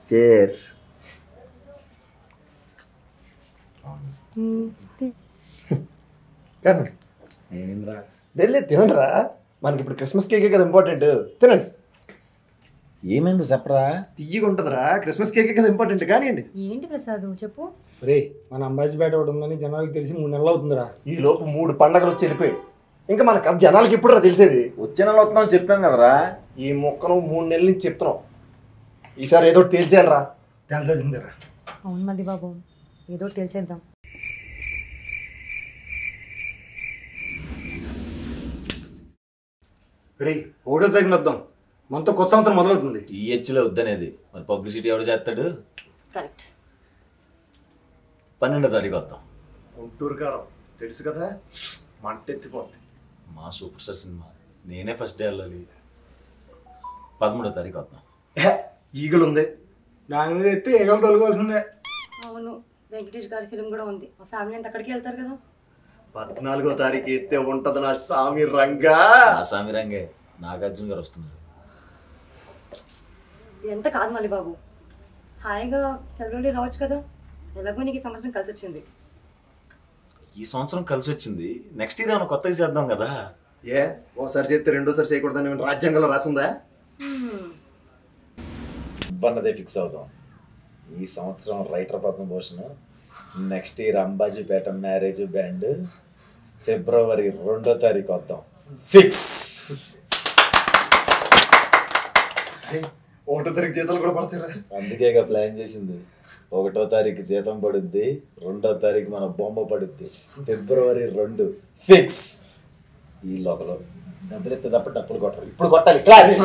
Chairs. ఏమింద్రా వెళ్ళి తినండిరా, మనకి ఇప్పుడు క్రిస్మస్ కేకే కదా ఇంపార్టెంట్. తినండి. ఏమైంది చెప్పరా? తీయగా ఉంటుందిరా, క్రిస్మస్ కేకే కదా ఇంపార్టెంట్. కానివ్వండి. ఏంటి ప్రసాద్ చెప్పు. రే మన అంబాజీపేట ఒకటి ఉందని జనాలకు తెలిసి 3 నెలలు అవుతుందిరా. ఈ లోపు 3 పండగలు వచ్చి వెళ్ళిపోయి ఇంకా మనకు జనాలకి ఎప్పుడురా తెలిసేది? వచ్చే నెల వస్తున్నావు చెప్పాం కదరా. ఈ మొక్కను 3 నెలల నుంచి చెప్తున్నాం. ఈసారి ఏదో ఒకటి తేల్చేయాలరా. తెలిసిందిరా. అవును మళ్ళీ బాబు, ఏదో తెలిసేద్దాం. రే 1వ తారీఖున వద్దాం, మనతో కొత్త సంవత్సరం మొదలవుతుంది. ఈ హెచ్లో వద్దనేది మరి పబ్లిసిటీ ఎవడు చేస్తాడు? కరెక్ట్. 12వ తారీఖు వద్దాం. గుంటూరు కారం తెలుసు కదా, మంట ఎత్తిపోద్ది. మా సూపర్ స్టార్ సినిమా, నేనే ఫస్ట్ డే వెళ్ళాలి. 13వ తారీఖు వద్దాం. ఈగలు ఉంది. దాని మీద ఎత్తే ఏగలు తొలగాల్సిందే. అవును, వెంకటేష్ గారి ఫిల్మ్ కూడా ఉంది. మా ఫ్యామిలీ అంతా అక్కడికి వెళ్తారు కదా. 14వ తారీఖు ఎత్తే ఉంటది నా సామి రంగా. ఆ సామి రంగే నాగార్జున గారు వస్తున్నారు. ఎంత కాదు మళ్ళీ బాబు, హాయిగా సెలవులు రావచ్చు కదా. ఎలాగో నీకు ఈ సంవత్సరం కలిసి వచ్చింది. ఈ సంవత్సరం కలిసి వచ్చింది, నెక్స్ట్ ఇయర్ ఏమైనా కొత్తగా చేద్దాం కదా. ఏ ఓసారి చేస్తే రెండోసారి చేయకూడదని రాజ్యాంగంలో రాసిందా? అన్నదే ఫిక్స్ అవుదాం. ఈ సంవత్సరం writer Padmabhushan, next year Ambajipeta marriage band, ఫిబ్రవరి 2వ తారీఖు వద్దాం. ఫిక్స్. 1వ తారీఖు జీతాలు కూడా పడతారా? అందుకేగా ప్లాన్ చేసింది. 1వ తారీఖు జీతం పడుద్ది, 2వ తారీఖు మన బొమ్మ పడుద్ది. ఫిబ్రవరి 2 ఫిక్స్. ఈ లోపల డబ్బులు ఎత్తే తప్ప డబ్బులు కొట్టాలి. ఇప్పుడు కొట్టాలి. క్లాస్.